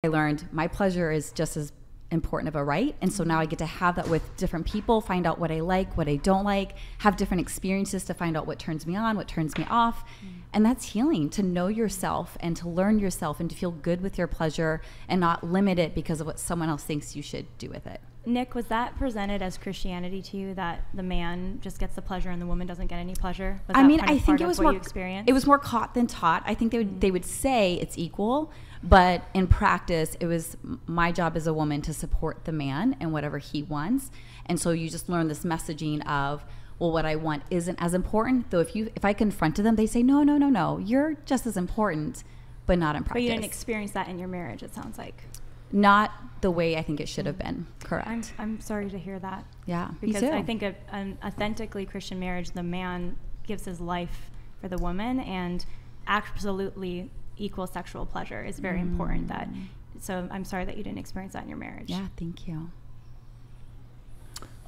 I learned my pleasure is just as important of a right. And so now I get to have that with different people, find out what I like, what I don't like, have different experiences to find out what turns me on, what turns me off. And that's healing, to know yourself and to learn yourself and to feel good with your pleasure and not limit it because of what someone else thinks you should do with it. Nick, was that presented as Christianity to you, that the man just gets the pleasure and the woman doesn't get any pleasure? Was I that mean, kind of I think part it of was what more you experienced? it was more caught than taught. I think they would say it's equal, but in practice, it was my job as a woman to support the man and whatever he wants. And so you just learn this messaging of, well, what I want isn't as important. Though if I confronted them, they say, no, you're just as important, but not in practice. But you didn't experience that in your marriage, it sounds like. Not the way I think it should have been. Correct. I'm sorry to hear that. Yeah, because me too. I think an authentically Christian marriage, the man gives his life for the woman, and absolutely equal sexual pleasure is very important. So I'm sorry that you didn't experience that in your marriage. Yeah, thank you.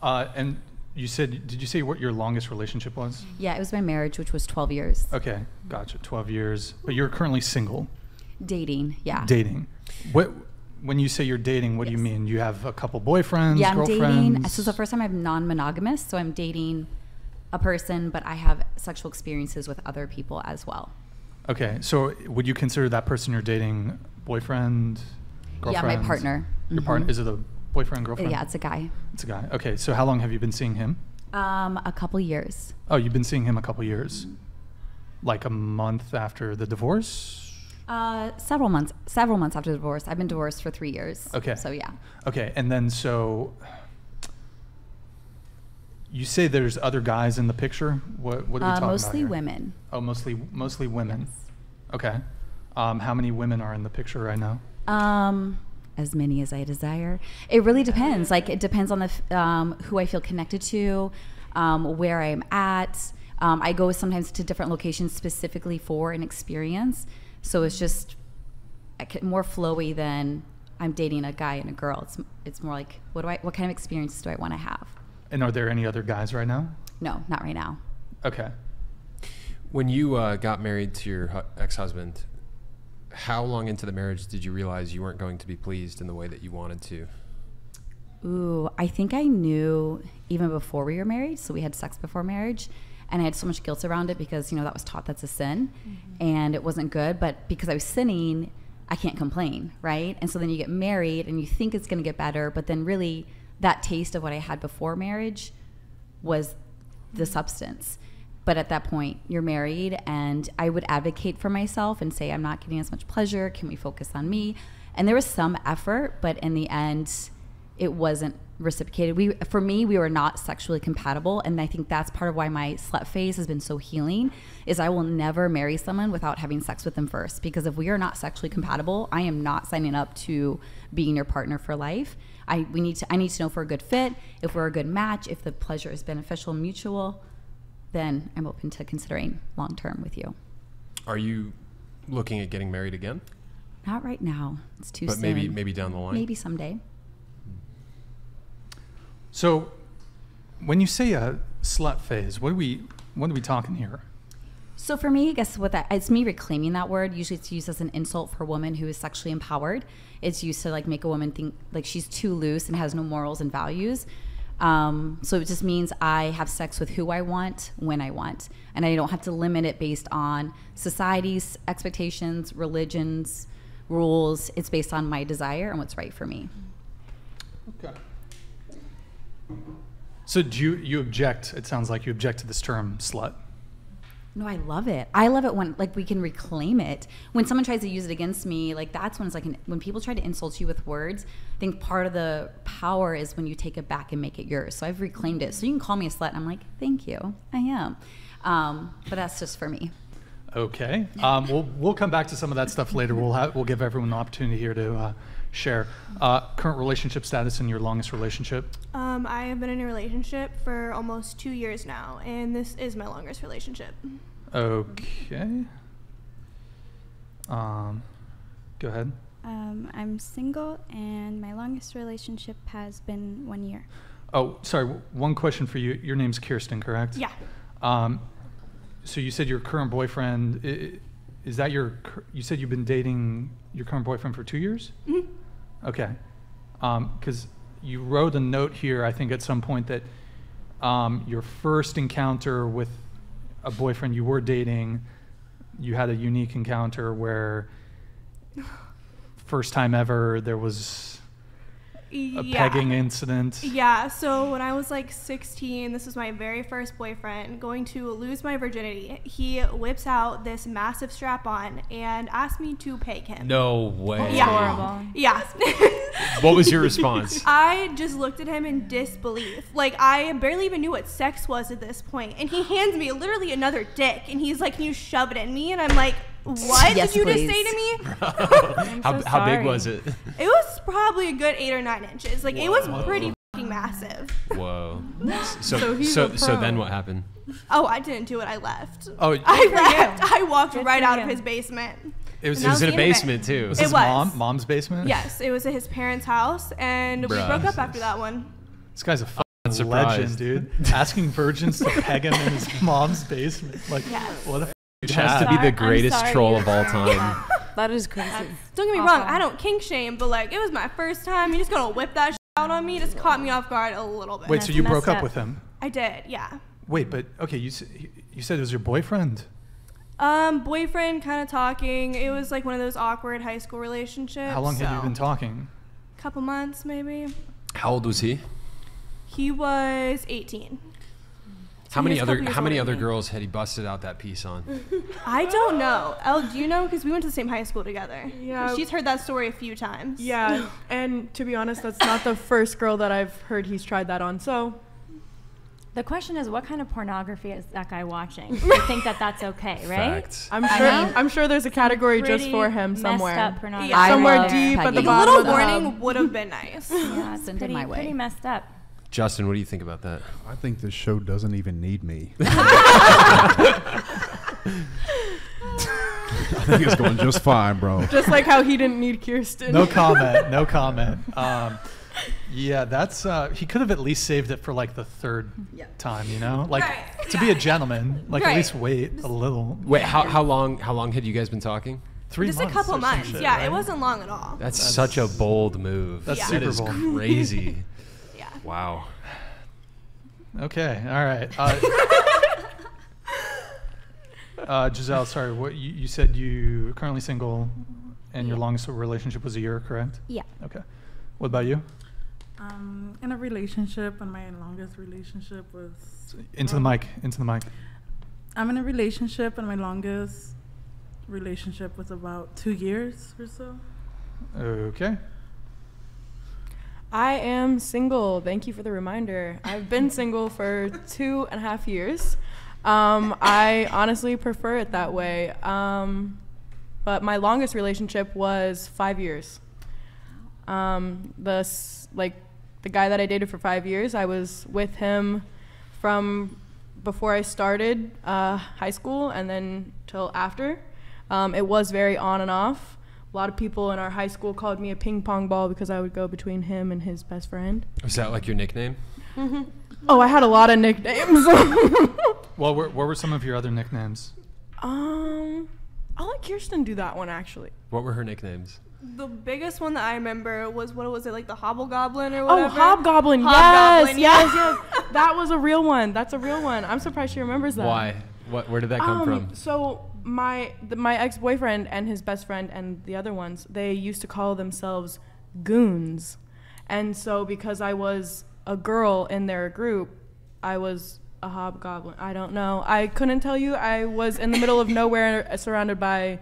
And you said, did you say what your longest relationship was? Yeah, it was my marriage, which was 12 years. Okay, gotcha, 12 years. But you're currently single. Dating, yeah. Dating. When you say you're dating, what do you mean? You have a couple boyfriends, yeah, I'm girlfriends? dating. So it's the first time I'm non-monogamous. So I'm dating a person, but I have sexual experiences with other people as well. Okay, so would you consider that person you're dating boyfriend, girlfriend? Yeah, my partner. Your partner? Is it a boyfriend, girlfriend? Yeah, it's a guy. It's a guy. Okay, so how long have you been seeing him? A couple years. Oh, you've been seeing him a couple years? Like a month after the divorce? Several months after the divorce. I've been divorced for 3 years. Okay. So yeah. Okay, and then so you say there's other guys in the picture. What are we talking about Mostly here? women. Oh, mostly women. Yes. Okay. How many women are in the picture right now? As many as I desire. It really depends. Like, it depends on the who I feel connected to, where I'm at. I go sometimes to different locations specifically for an experience. So it's just more flowy than I'm dating a guy and a girl. It's more like, what kind of experiences do I want to have? And are there any other guys right now? No, not right now. Okay. When you got married to your ex-husband, how long into the marriage did you realize you weren't going to be pleased in the way that you wanted to? Ooh, I think I knew even before we were married. So we had sex before marriage. And I had so much guilt around it because, that was taught that's a sin. And it wasn't good. But because I was sinning, I can't complain, right? And so then you get married and you think it's going to get better. But then really that taste of what I had before marriage was the substance. But at that point, you're married, and I would advocate for myself and say, I'm not getting as much pleasure. Can we focus on me? And there was some effort, but in the end, it wasn't reciprocated. For me, we were not sexually compatible, and I think that's part of why my slut phase has been so healing, is I will never marry someone without having sex with them first, because if we are not sexually compatible, I am not signing up to being your partner for life. I need to know if we're a good fit, if we're a good match, if the pleasure is beneficial and mutual, then I'm open to considering long-term with you. Are you looking at getting married again? Not right now. It's too soon. But maybe down the line? Maybe someday. So when you say a slut phase, what are we talking here? So for me, I guess it's me reclaiming that word. Usually it's used as an insult for a woman who is sexually empowered. It's used to make a woman think like she's too loose and has no morals and values. So it just means I have sex with who I want, when I want. And I don't have to limit it based on society's expectations, religions, rules. It's based on my desire and what's right for me. Okay. So do you object? It sounds like you object to this term slut. No, I love it. I love it when we can reclaim it. When someone tries to use it against me, that's when it's when people try to insult you with words. I think part of the power is when you take it back and make it yours. So I've reclaimed it. So you can call me a slut, and I'm like, thank you, I am. But that's just for me. Okay. We'll come back to some of that stuff later. We'll give everyone the opportunity here to share. Current relationship status and your longest relationship? I have been in a relationship for almost 2 years now, and this is my longest relationship. Okay. Go ahead. I'm single, and my longest relationship has been 1 year. Oh, sorry. One question for you. Your name's Kirsten, correct? Yeah. So you said your current boyfriend, is that you said you've been dating your current boyfriend for 2 years? Mm-hmm. Okay. Because you wrote a note here, I think at some point that your first encounter with a boyfriend you were dating, you had a unique encounter where first time ever there was a pegging incident. Yeah, so when I was like 16, this was my very first boyfriend, going to lose my virginity. He whips out this massive strap-on and asked me to peg him. No way. Yeah. Horrible. Yeah. What was your response? I just looked at him in disbelief. Like, I barely even knew what sex was at this point. And he hands me literally another dick, and he's like, "Can you shove it in me?" And I'm like, "What Yes, did you please. just say to me?" How big was it? It was probably a good 8 or 9 inches. Like, it was pretty fucking massive. Whoa. So he's a So pro. then what happened? Oh, I didn't do it. I left. Oh, I left. I walked Good right for out you. of his basement. it was, And that It was in a the end of it. basement too. was It his was. mom's basement? Yes, it was at his parents' house, and we Bruh. broke up after that one. This guy's a fucking surprised. legend, dude. Asking virgins to peg him in his mom's basement. Like, Yes. what a It has to be Sorry- the greatest I'm sorry troll you of all experienced time. that. That is crazy. Don't get me Awful. wrong, I don't kink shame, but like, it was my first time. You're just gonna whip that out on me. It just caught me off guard a little bit. Wait, so That's you broke messed up up. with him? I did, yeah. Wait, but okay, you said it was your boyfriend. Boyfriend, kind of talking. It was like one of those awkward high school relationships. How long had you been talking? Couple months, maybe. How old was he? He was 18. How he many was a couple other years how many older other than me. girls had he busted out that piece on? I don't know. Elle, do you know? Because we went to the same high school together. Yeah. She's heard that story a few times. Yeah, and to be honest, that's not the first girl that I've heard he's tried that on. So The question is, what kind of pornography is that guy watching? I think that that's okay, right? Facts. I'm sure there's a category just Pretty for him messed somewhere. up pornography. Yeah. Somewhere love deep at the pegging. A bottom little of the warning hub. would have been nice. Yeah, it's Send it pretty, my way. pretty messed up. Justin, what do you think about that? I think this show doesn't even need me. I think it's going just fine, bro. Just like how he didn't need Kirsten. No comment. No comment. Yeah, that's he could have at least saved it for like the third time, you know, like Right, to be a gentleman, like at Right. least wait a little. Wait, how long had you guys been talking? 3 Just months. a couple or some months. shit, Yeah, right? it wasn't long at all. That's such a bold move. That's Yeah. Super That is Bowl. crazy. Yeah. Wow. Okay, all right. Giselle, sorry, what you said you currently single, and your longest relationship was a year, correct? Yeah. Okay. What about you? In a relationship, and my longest relationship was. Into the mic. Into the mic. I'm in a relationship, and my longest relationship was about 2 years or so. Okay. I am single. Thank you for the reminder. I've been single for 2.5 years. I honestly prefer it that way. But my longest relationship was 5 years. The guy that I dated for 5 years, I was with him from before I started high school and then till after. It was very on and off. A lot of people in our high school called me a ping pong ball because I would go between him and his best friend. Was that like your nickname? Oh, I had a lot of nicknames. Well, what were some of your other nicknames? I'll let Kirsten do that one actually. What were her nicknames? The biggest one that I remember was, what was it, like the Hobgoblin or whatever? Oh, Hobgoblin. Hobgoblin, yes, yes. That was a real one. That's a real one. I'm surprised she remembers that. Why? Where did that come from? So my ex-boyfriend and his best friend and the other ones, they used to call themselves goons. And so because I was a girl in their group, I was a hobgoblin. I don't know. I couldn't tell you. I was in the middle of nowhere surrounded by,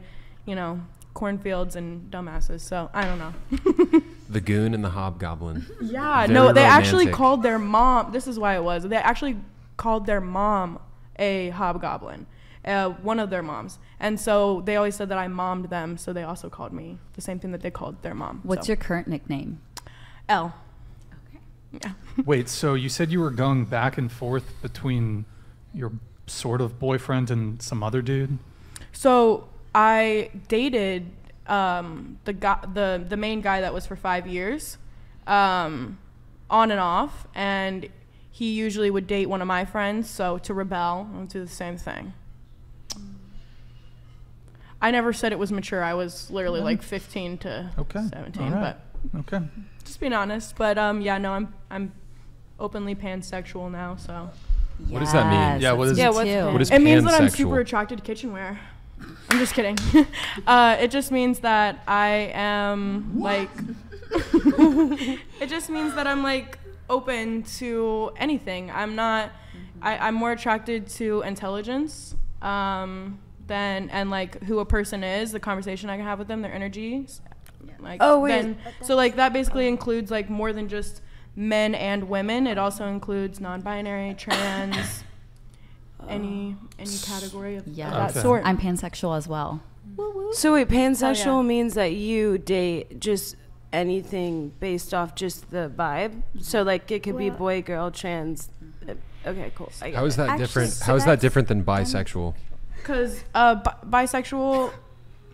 cornfields and dumbasses. So I don't know. The goon and the hobgoblin. Yeah, Very no, they actually romantic. called their mom. This is why it was. They actually called their mom a hobgoblin, one of their moms. And so they always said that I mommed them, so they also called me the same thing that they called their mom. What's your current nickname? L? Wait, so you said you were going back and forth between your sort of boyfriend and some other dude? So I dated the main guy that was for 5 years, on and off, and he usually would date one of my friends. So to rebel, I would do the same thing. I never said it was mature. I was literally like 15 to 17, All right. but Okay. just being honest. But yeah, no, I'm openly pansexual now, so. What does that mean? Yeah, what is Yeah, it? what's What is It means that I'm pansexual? super attracted to kitchenware. I'm just kidding. It just means that I am like. It just means that I'm like open to anything. I'm not. I'm more attracted to intelligence than and like who a person is, the conversation I can have with them, their energies. Like, Oh, wait. then- so like that basically includes like more than just men and women. It also includes non-binary, trans, any category of that Okay. sort. I'm pansexual as well. So wait, pansexual Oh, yeah. means that you date just anything based off just the vibe. So like it could be boy, girl, trans. Okay, cool. I get How is it. that Actually, different? so How is that that's- different than bisexual? Because bisexual,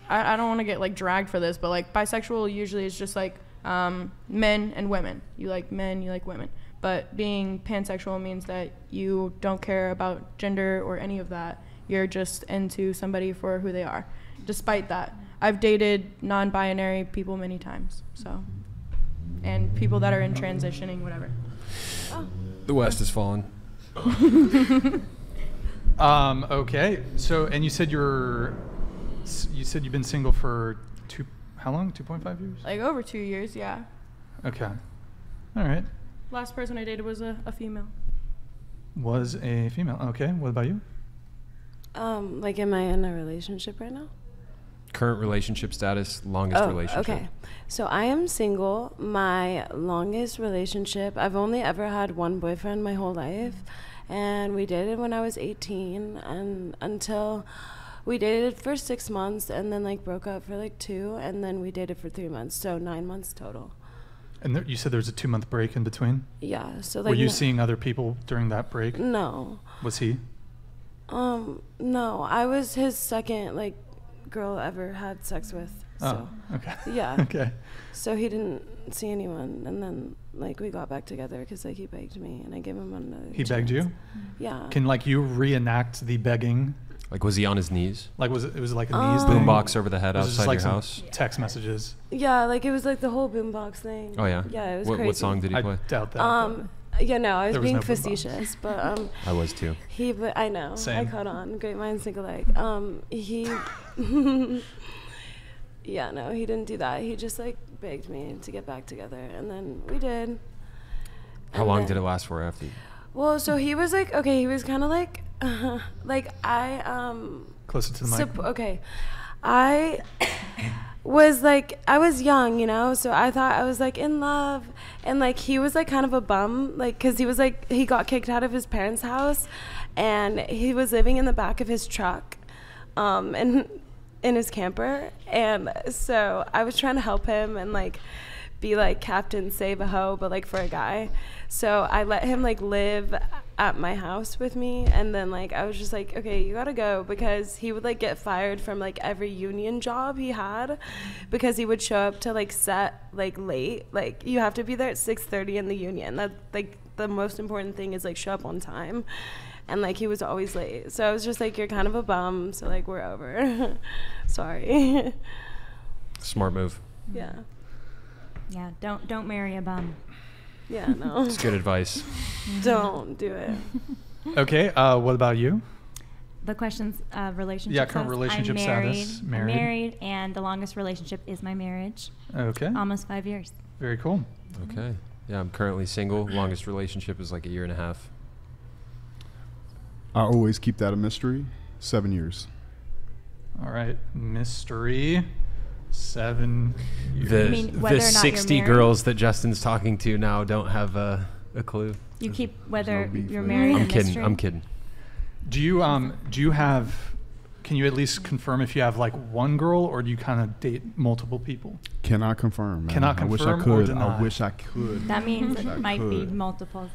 I don't want to get like dragged for this, but like bisexual usually is just like men and women. You like men, you like women. But being pansexual means that you don't care about gender or any of that. You're just into somebody for who they are. Despite that, I've dated non-binary people many times. So, and people that are in transitioning, whatever. The West has fallen. Okay. So, and you said you've been single for how long? 2.5 years? Like over 2 years, yeah. Okay. All right. Last person I dated was a female. Was a female. Okay. What about you? Like, am I in a relationship right now? Current relationship status, longest relationship. Okay. So I am single. My longest relationship, I've only ever had one boyfriend my whole life. And we dated when I was 18. And until we dated for 6 months and then like broke up for like 2. And then we dated for 3 months. So 9 months total. And you said there was a 2-month break in between? Yeah. So like. Were you seeing other people during that break? No. Was he? No. I was his second like girl ever had sex with. So. Oh, okay. Yeah. Okay. So he didn't see anyone, and then like we got back together because like he begged me, and I gave him another. He begged you? Yeah. Can like you reenact the begging? Like, was he on his knees? Like was it like a knees thing? Boombox over the head Was it just outside like your some house? text messages. Yeah, like it was like the whole boombox thing. Oh yeah. Yeah, it was What crazy. song did he I play? doubt that. Yeah, no, I was There was being no boombox. facetious, but I was too. but I know. Same. I caught on. Great minds think alike. He. Yeah, no, he didn't do that. He just like begged me to get back together, and then we did. How long did it last for after? Well, so he was like, okay, he was kind of like, like I Closer to the mic. Okay, I was like, I was young, you know, so I thought I was like in love, and like he was like kind of a bum, like because he was like he got kicked out of his parents' house, and he was living in the back of his truck, and in his camper, and so I was trying to help him and like be like Captain Save a Ho, but like for a guy. So I let him like live at my house with me, and then like I was just like, okay, you gotta go, because he would like get fired from like every union job he had because he would show up to like set like late. Like you have to be there at 6:30 in the union. That like the most important thing is like show up on time. And like he was always late, so I was just like, you're kind of a bum, so like we're over. Sorry. Smart move. Yeah. Yeah, don't marry a bum. Yeah, no. It's good advice. Don't do it. Okay. What about you? The question's relationship. Yeah, current says relationship I'm married, status. I'm Married. married, and the longest relationship is my marriage. Okay. Almost 5 years. Very cool. Okay. Yeah, I'm currently single. Longest relationship is like 1.5 years. I always keep that a mystery. 7 years. All right. Mystery. 7 years. The, I mean, whether the or not 60 you're married. girls that Justin's talking to now don't have a clue. You keep whether no beef you're with married. it. a I'm kidding. mystery? I'm kidding. Do you have? Can you at least confirm if you have like one girl, or do you kind of date multiple people? Cannot confirm, man. Cannot I wish I confirm or could. deny. I wish I could. That means Wish I it might be could. multiples.